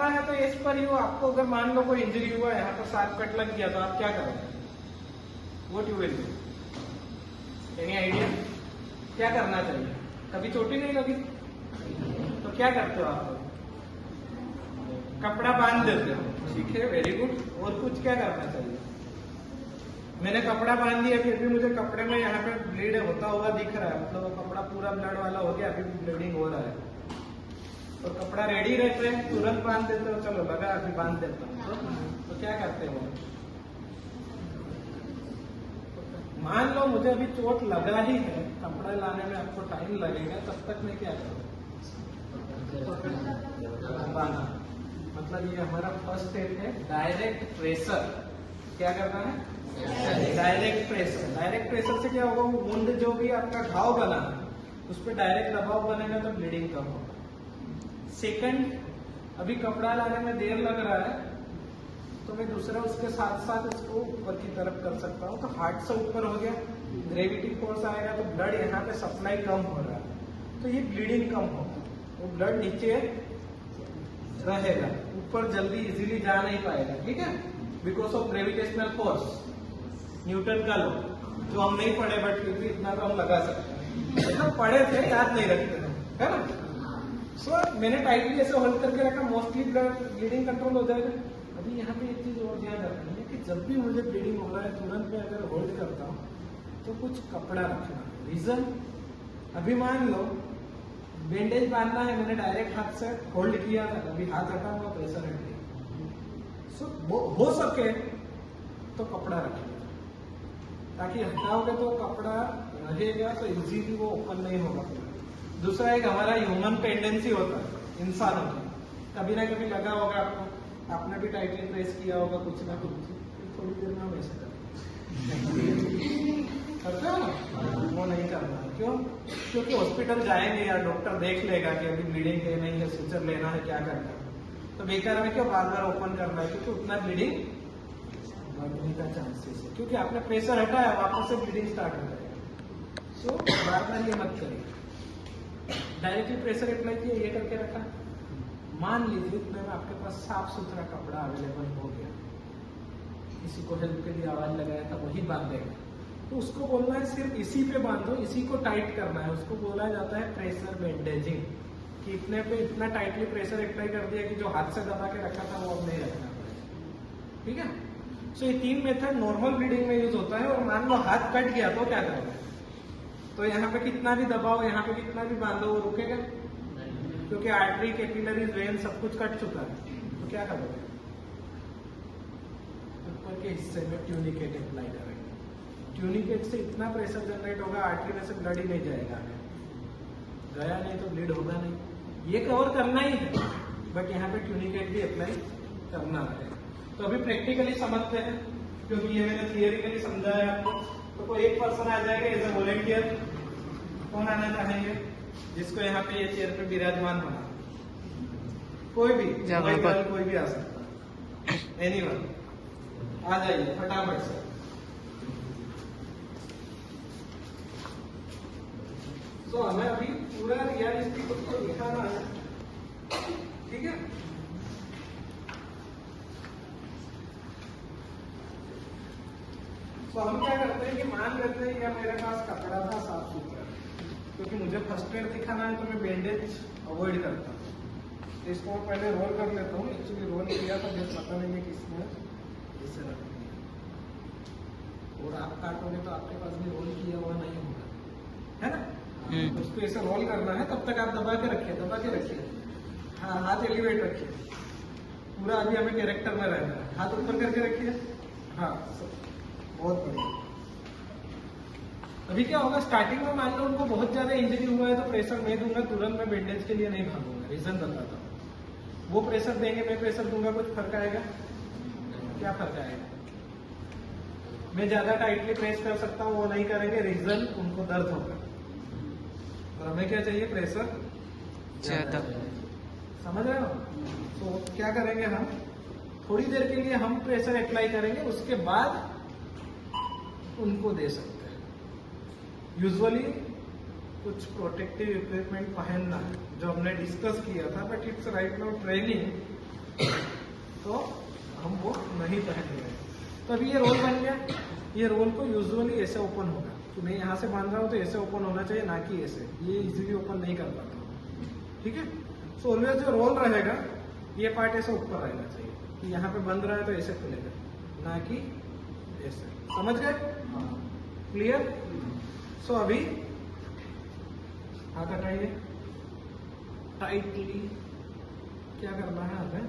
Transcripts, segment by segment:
कपड़ा है तो इस पर ही हो। आपको अगर मान लो कोई इंजरी हुआ है, यहाँ पर शार्प कट लग गया, तो आप क्या करोगे? What you will do? Any idea क्या करना चाहिए? कभी चोटी नहीं लगी तो क्या करते हो आप? कपड़ा बांध देते हो, ठीक है, वेरी गुड। और कुछ क्या करना चाहिए? मैंने कपड़ा बांध दिया, फिर भी मुझे कपड़े में यहाँ पे ब्लीड होता हुआ दिख रहा है, मतलब वो कपड़ा पूरा ब्लड वाला हो गया, अभी भी ब्लीडिंग हो रहा है, तो कपड़ा रेडी रहते हैं, तुरंत बांध देते हो, चलो लगा अभी बांध देता हूँ, तो क्या करते हो? मान लो मुझे अभी चोट लगा ही है, कपड़ा लाने में आपको टाइम लगेगा, तब तक मैं क्या करूँ? बांधा। मतलब ये हमारा फर्स्ट स्टेप है, डायरेक्ट प्रेशर। क्या करना है? Direct pressure. डायरेक्ट प्रेशर से क्या होगा? वो वुंड जो भी आपका घाव बना है उस पर डायरेक्ट दबाव बनेगा तो ब्लीडिंग कम होगा। सेकंड, अभी कपड़ा लाने में देर लग रहा है तो मैं दूसरा उसके साथ साथ इसको ऊपर की तरफ कर सकता हूँ, तो हार्ट से ऊपर हो गया, ग्रेविटी फोर्स आएगा तो ब्लड यहाँ पे सप्लाई कम हो रहा है, तो ये ब्लीडिंग कम होगा, वो ब्लड नीचे रहेगा, ऊपर जल्दी इजीली जा नहीं पाएगा, ठीक है, because of gravitational force, Newton का लॉ, जो हम नहीं पढ़े बट फिर भी इतना तो हम लगा सकते हैं, मतलब पढ़े थे, याद नहीं रखते थे, है ना। सो मैंने टाइटली ऐसे होल्ड करके रखा, मोस्टली ब्लीडिंग कंट्रोल हो जाएगा। अभी यहाँ पे एक चीज और ध्यान रखनी है कि जब भी मुझे ब्लीडिंग हो रहा है, तुरंत मैं अगर होल्ड करता हूँ तो कुछ कपड़ा रखना। रीजन, अभी मान लो बैंडेज बांधना है, मैंने डायरेक्ट हाथ से होल्ड किया था, अभी हाथ हटा हुआ, प्रेशर हट गया। सो हो सके तो कपड़ा रखिए, ताकि हटाओगे तो कपड़ा रहेगा तो इजीली वो ओपन नहीं होगा। दूसरा, एक हमारा ह्यूमन टेंडेंसी होता है इंसानों की, कभी ना कभी लगा होगा आपको, आपने भी टाइटली प्रेस किया होगा कुछ ना कुछ, थोड़ी देर में हम ऐसे करते हो ना, वो नहीं करना। क्यों? क्योंकि हॉस्पिटल जाएंगे या डॉक्टर देख लेगा कि अभी ब्लीडिंग है नहीं है, सूचर लेना है, क्या करना है, तो बेकार में क्यों बार बार ओपन करना है, क्योंकि उतना ब्लीडिंग बढ़ने का चांसेस है, क्योंकि आपने प्रेशर हटाया, वापस से ब्लीडिंग स्टार्ट हो जाएगा। सो बार बार ये मत करिए, डायरेक्टली प्रेशर अप्लाई किया, ये करके रखा। मान लीजिए इतने में आपके पास साफ सुथरा कपड़ा अवेलेबल हो गया, किसी को हेल्प के लिए आवाज लगाया था, वही बांधेगा, तो उसको बोलना है सिर्फ इसी पे बांधो, इसी को टाइट करना है, उसको बोला जाता है प्रेशर बैंडेजिंग, कि इतने पे इतना टाइटली प्रेशर अप्लाई कर दिया कि जो हाथ से दबा के रखा था वो अब नहीं रखना पड़ेगा, ठीक है। सो ये तीन मेथड नॉर्मल ब्लीडिंग में यूज होता है। और मान लो हाथ कट गया तो क्या करोगे? तो यहाँ पे कितना भी दबाओ, यहाँ पे कितना भी बांधो, वो रुकेगा, क्योंकि आर्टरी, कैपिलरीज, वेन सब कुछ कट चुका है, तो क्या करोगे? ऊपर के हिस्से में ट्यूनिकेट अप्लाई करेंगे। ट्यूनिकेट से इतना प्रेशर जनरेट होगा, आर्टरी में से ब्लड ही नहीं जाएगा, गया नहीं तो ब्लीड होगा नहीं, ये कवर करना ही है, बट यहाँ पे ट्यूनिकेट भी अप्लाई करना है। तो अभी प्रैक्टिकली समझते हैं, क्योंकि ये मैंने थियरिकली समझाया आपको। तो कोई एक पर्सन आ जाएगा एज ए वॉलेंटियर, कौन आना चाहेंगे जिसको यहाँ पे ये चेयर पे विराजमान होना? कोई भी, कोई भी आ सकता है, एनीवन, आ जाइए फटाफट से। तो हमें अभी पूरा रियलिस्टिक उसको दिखाना है, ठीक है। तो हम क्या करते हैं कि मान लेते हैं कि मेरे पास कपड़ा था साफ सुथरा, क्योंकि मुझे फर्स्ट एड दिखाना है तो मैं बैंडेज अवॉइड करता हूँ, तो इसको पहले रोल कर लेता हूँ। एक्चुअली रोल किया था, जब पता नहीं है किसने इसे रख दिया, और आप काटोगे तो आपके पास भी रोल किया हुआ नहीं होगा, है ना। उसको ऐसे रोल करना है, तब तक आप दबा के रखिए, हाँ, हाथ एलिवेट रखिए पूरा। अभी हमें कैरेक्टर में रहना है, हाथ ऊपर करके रखिए, हाँ, बहुत बढ़िया। अभी क्या होगा, स्टार्टिंग में मान लो उनको बहुत ज्यादा इंजरी हुआ है तो प्रेशर मैं दूंगा, तुरंत मैं बैंडेज के लिए नहीं भागूंगा, रीजन बताता हूँ। वो प्रेशर देंगे, मैं प्रेशर दूंगा, कुछ फर्क आएगा? क्या फर्क आएगा? मैं ज्यादा टाइटली प्रेस कर सकता हूँ, वो नहीं करेंगे, रीजन उनको दर्द होगा, और हमें क्या चाहिए? प्रेशर ज्यादा। समझ रहे हो? तो क्या करेंगे हम, थोड़ी देर के लिए हम प्रेशर अप्लाई करेंगे, उसके बाद उनको दे सकते हैं। यूजुअली कुछ प्रोटेक्टिव इक्विपमेंट पहनना है, जो हमने डिस्कस किया था, but it's right now training, तो हम वो नहीं पहन रहे। तो अभी ये रोल बन गया। ये रोल को यूजुअली ऐसे ओपन होगा, तो मैं यहाँ से बांध रहा हूँ तो ऐसे ओपन होना चाहिए, ना कि ऐसे। ये इजीली ओपन नहीं कर पाता, ठीक है। सो ऑलवेज जो रोल रहेगा ये पार्ट ऐसे ऊपर रहना चाहिए कि यहाँ पे बंद रहा है तो ऐसे खुलेगा, ना कि ऐसे। समझ गए? क्लियर? सो अभी हाथ हटाइए, टाइटली क्या करना है, हमें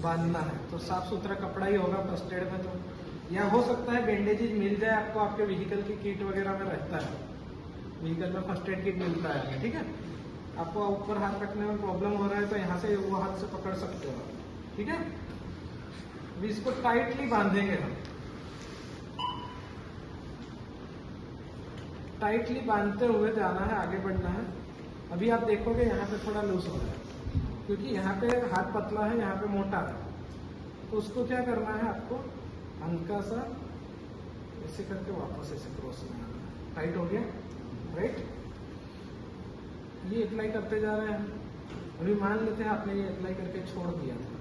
बांधना है। तो साफ सुथरा कपड़ा ही होगा फर्स्ट एड में, तो या हो सकता है बैंडेजेज मिल जाए आपको, आपके व्हीकल की किट वगैरह में रहता है, व्हीकल में फर्स्ट एड किट मिलता है, ठीक है। आपको ऊपर हाथ रखने में प्रॉब्लम हो रहा है तो यहाँ से वो हाथ से पकड़ सकते हो, ठीक है। अभी इसको टाइटली बांधेंगे हम, टाइटली बांधते हुए जाना है, आगे बढ़ना है। अभी आप देखोगे यहाँ पे थोड़ा लूज हो रहा है, क्योंकि यहाँ पे हाथ पतला है, यहाँ पे मोटा है। तो उसको क्या करना है, आपको हल्का सा ऐसे करके वापस ऐसे क्रॉस में आना है। टाइट हो गया, राइट। ये अप्लाई करते जा रहे हैं। अभी मान लेते हैं आपने ये अप्लाई करके छोड़ दिया था,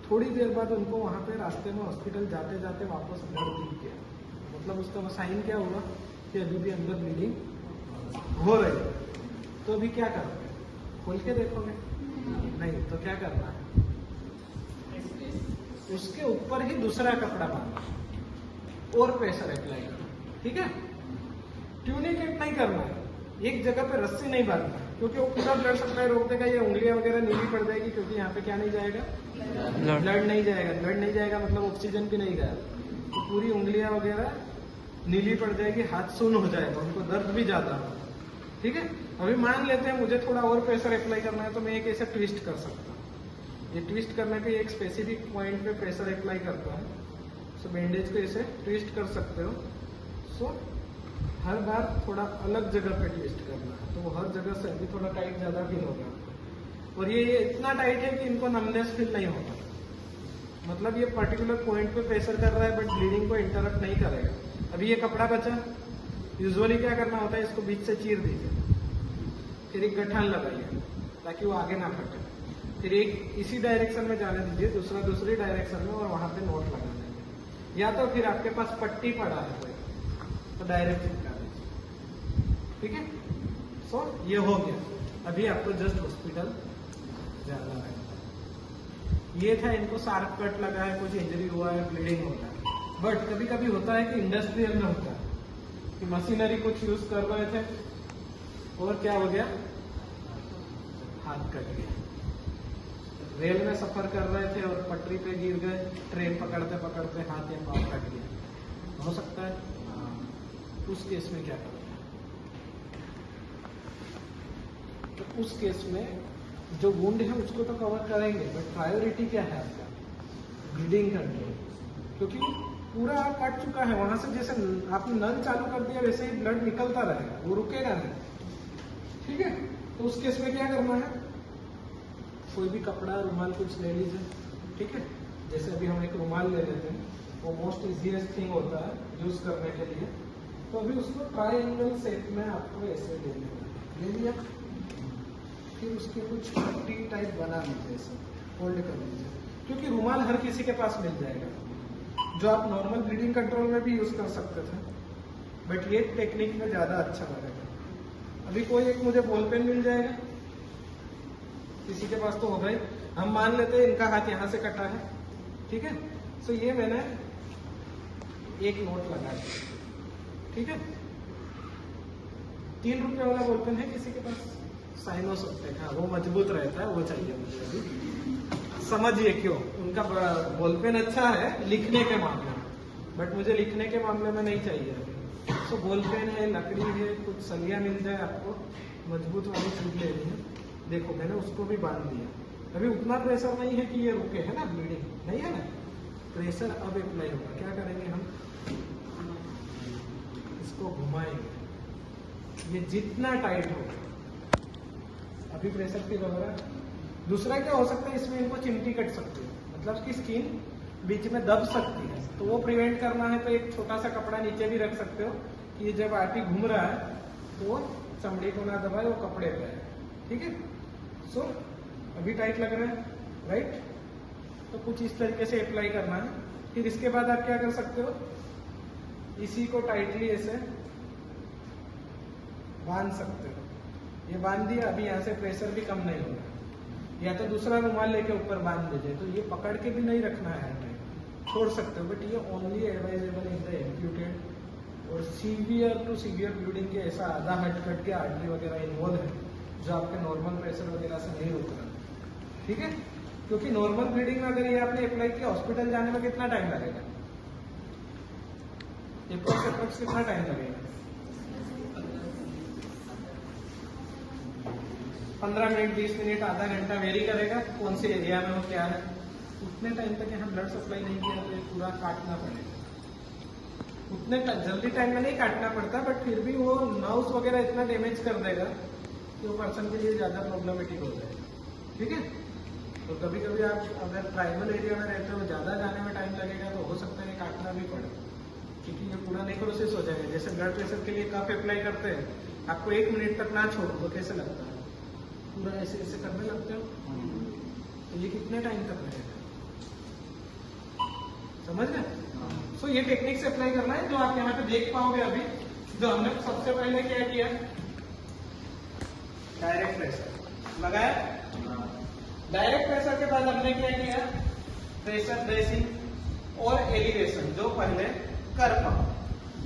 थोड़ी देर बाद उनको वहां पे रास्ते में हॉस्पिटल जाते जाते वापस ब्लड दिख गया, मतलब उसका साइन क्या हुआ कि अभी भी अंदर ब्लीडिंग हो रही है। तो अभी क्या करोगे, खोल के देखोगे? नहीं। तो क्या करना है, उसके ऊपर ही दूसरा कपड़ा बांधना और प्रेशर अप्लाई करना, ठीक है। ट्यूनिकेट नहीं करना है, एक जगह पे रस्सी नहीं बांधना, क्योंकि वो पूरा ब्लड सप्लाई रोक देगा। ये उंगलियां वगैरह नीली पड़ जाएगी, क्योंकि यहाँ पे क्या नहीं जाएगा, ब्लड नहीं जाएगा। ब्लड नहीं जाएगा मतलब ऑक्सीजन भी नहीं गया, तो पूरी उंगलियां वगैरह नीली पड़ जाएगी, हाथ सुन्न हो जाएगा, उनको दर्द भी ज्यादा होगा, ठीक है। अभी मान लेते हैं मुझे थोड़ा और प्रेशर अप्लाई करना है, तो मैं एक ऐसे ट्विस्ट कर सकता हूँ। ये ट्विस्ट करने पे एक स्पेसिफिक पॉइंट पे प्रेशर अप्लाई करता है। सो बैंडेज को ऐसे ट्विस्ट कर सकते हो। सो हर बार थोड़ा अलग जगह पे ट्विस्ट करना है, तो वो हर जगह से अभी थोड़ा टाइट ज्यादा फील होगा आपको। और ये इतना टाइट है कि इनको नमनेस फील नहीं होगा, मतलब ये पर्टिकुलर पॉइंट पे प्रेशर कर रहा है बट ब्लीडिंग को इंटरप्ट नहीं करेगा। अभी ये कपड़ा बचा, यूजुअली क्या करना होता है, इसको बीच से चीर दीजिए, फिर एक गठान लगाइए ताकि वो आगे ना फटे, फिर एक इसी डायरेक्शन में जाने दीजिए, दूसरा दूसरी डायरेक्शन में, और वहां पे नोट लगा देंगे। या तो फिर आपके पास पट्टी पड़ा है कोई, तो डायरेक्ट चिपका दीजिए, ठीक है। सो ये हो गया। अभी आपको जस्ट हॉस्पिटल जाना है। ये था, इनको शार्प कट लगा है, कुछ इंजरी हुआ है, ब्लीडिंग होता है। बट कभी कभी होता है कि इंडस्ट्रियल में होता है कि मशीनरी कुछ यूज कर रहे थे और क्या हो गया, हाथ कट गया। रेल में सफर कर रहे थे और पटरी पे गिर गए, ट्रेन पकड़ते पकड़ते हाथ या पांव कट गया, हो सकता है। उस केस में क्या करना है, तो उस केस में जो वुंड है उसको तो कवर करेंगे, बट प्रायोरिटी क्या है आपका, ब्लीडिंग कंट्रोल। क्योंकि पूरा कट चुका है, वहां से जैसे आपने नल चालू कर दिया वैसे ही ब्लड निकलता रहेगा, वो रुकेगा नहीं, ठीक है। तो उस केस में क्या करना है, कोई भी कपड़ा, रुमाल कुछ ले लीजिए, ठीक है। जैसे अभी हम एक रुमाल ले लेते हैं, वो मोस्ट इजीएस्ट थिंग होता है यूज करने के लिए। तो अभी उसको ट्रायंगल शेप में आपको ऐसे ले लिया, फिर उसके कुछ पट्टी टाइप बना लीजिए, ऐसे फोल्ड कर लीजिए, क्योंकि रुमाल हर किसी के पास मिल जाएगा, जो आप नॉर्मल ब्लीडिंग कंट्रोल में भी यूज कर सकते थे, बट ये टेक्निक में ज्यादा अच्छा लगेगा। अभी कोई एक मुझे बॉल पेन मिल जाएगा, किसी के पास तो होगा ही। हम मान लेते हैं इनका हाथ यहाँ से कटा है, ठीक है। सो ये मैंने एक नोट लगा दिया, ठीक है। 3 रुपए वाला बॉल पेन है किसी के पास, साइनोसोप्टेक, हाँ वो मजबूत रहता है, वो चाहिए मुझे अभी। समझिए क्यों, उनका बॉल पेन अच्छा है लिखने के मामले में, बट मुझे लिखने के मामले में नहीं चाहिए अभी। तो बॉल पेन है, लकड़ी है, कुछ सलिया मिल जाए आपको, मजबूत वाली चीज लेनी है। देखो मैंने उसको भी बांध दिया। अभी उतना प्रेशर नहीं है कि ये रुके, है ना, ब्लीडिंग नहीं है ना, प्रेशर अब अप्लाई होगा। क्या करेंगे हम, इसको घुमाएंगे, ये जितना टाइट होगा, अभी प्रेशर फील हो रहा है। दूसरा क्या हो सकता है, इसमें इनको चिमटी कट सकती है, मतलब कि स्किन बीच में दब सकती है, तो वो प्रिवेंट करना है तो एक छोटा सा कपड़ा नीचे भी रख सकते हो कि जब आरटी घूम रहा है तो वो चमड़ी को ना दबाए, वो कपड़े पे है, ठीक है। सो अभी टाइट लग रहा है, राइट। तो कुछ इस तरीके से अप्लाई करना है। फिर इसके बाद आप क्या कर सकते हो, इसी को टाइटली ऐसे बांध सकते हो। ये बांध दिया, अभी यहाँ से प्रेशर भी कम नहीं होगा। या तो दूसरा रुमाल लेके ऊपर बांध दीजिए, तो ये पकड़ के भी नहीं रखना है, छोड़ सकते हो, बट ये only advisable in the amputated और सीवियर टू सीवियर ब्लीडिंग के ऐसा आधा हट के आर्टरी वगैरह इन्वॉल्व है जो आपके नॉर्मल प्रेशर वगैरह से नहीं रोक रहा, ठीक है। क्योंकि नॉर्मल ब्लीडिंग में अगर ये आपने अप्लाई किया, हॉस्पिटल जाने में कितना टाइम लगेगा, अप्रोक्स कितना टाइम लगेगा, 15 मिनट, 20 मिनट, आधा घंटा, वेरी करेगा कौन से एरिया में हो, क्या है। उतने टाइम तक यहाँ ब्लड सप्लाई नहीं किया तो ये पूरा काटना पड़ेगा। उतने जल्दी टाइम में नहीं काटना पड़ता, बट फिर भी वो नर्व्स वगैरह इतना डैमेज कर देगा कि वो पर्सन के लिए ज्यादा प्रॉब्लमेटिक हो जाएगा, ठीक है। तो कभी कभी आप अगर ट्राइबल एरिया में रहते हो, ज्यादा जाने में टाइम लगेगा, तो हो सकता है काटना भी पड़े, क्योंकि ये पूरा नेक्रोसिस हो जाएगा। जैसे ब्लड प्रेशर के लिए कफ अप्लाई करते हैं, आपको 1 मिनट तक ना छोड़ो तो कैसे लगता है, पूरा ऐसे ऐसे करने लगते हो, तो ये कितने टाइम तक रहेगा, समझ गए। सो ये टेक्निक से अप्लाई करना है, जो आप यहाँ पे देख पाओगे अभी। जो हमने सबसे पहले क्या किया, डायरेक्ट प्रेशर लगाया, डायरेक्ट प्रेशर के बाद हमने क्या किया, प्रेशर ड्रेसिंग और एलिवेशन, जो पहले कर पाओ,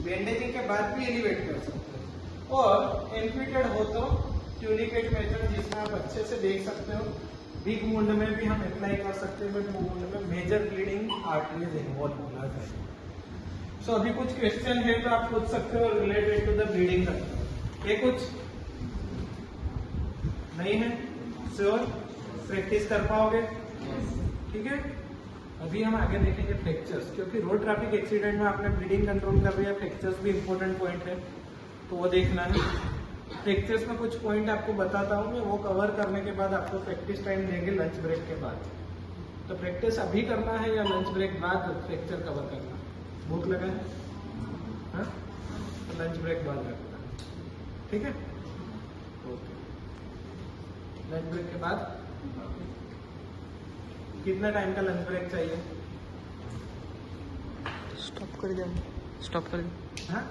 बैंडेजिंग के बाद भी एलिवेट कर सकते हो। और एम्प्यूटेड हो तो ट्यूनिकेट मेथड, जिसमें आप अच्छे से देख सकते हो। बिग वुंड में भी हम अप्लाई कर सकते हैं, बट वुंड में मेजर ब्लीडिंग आर्टरीज इन्वॉल्व होना चाहिए। सो अभी कुछ क्वेश्चन है तो आप पूछ सकते हो रिलेटेड टू द ब्लीडिंग। ये कुछ नहीं है, श्योर प्रैक्टिस कर पाओगे, ठीक है। अभी हम आगे देखेंगे फ्रैक्चर्स, क्योंकि रोड ट्रैफिक एक्सीडेंट में आपने ब्लीडिंग कंट्रोल कर लिया, फ्रैक्चर्स भी इंपॉर्टेंट पॉइंट है, तो वो देखना है। फ्रैक्चर्स में कुछ पॉइंट आपको बताता हूँ मैं, वो कवर करने के बाद आपको प्रैक्टिस टाइम देंगे लंच ब्रेक के बाद। तो प्रैक्टिस अभी करना है या लंच ब्रेक बाद फ्रैक्चर कवर करना, भूख लगा है, हाँ? तो लंच ब्रेक बाद रखना, ठीक है। ओके, लंच ब्रेक के बाद कितना टाइम का लंच ब्रेक चाहिए, स्टॉप कर दे, हाँ।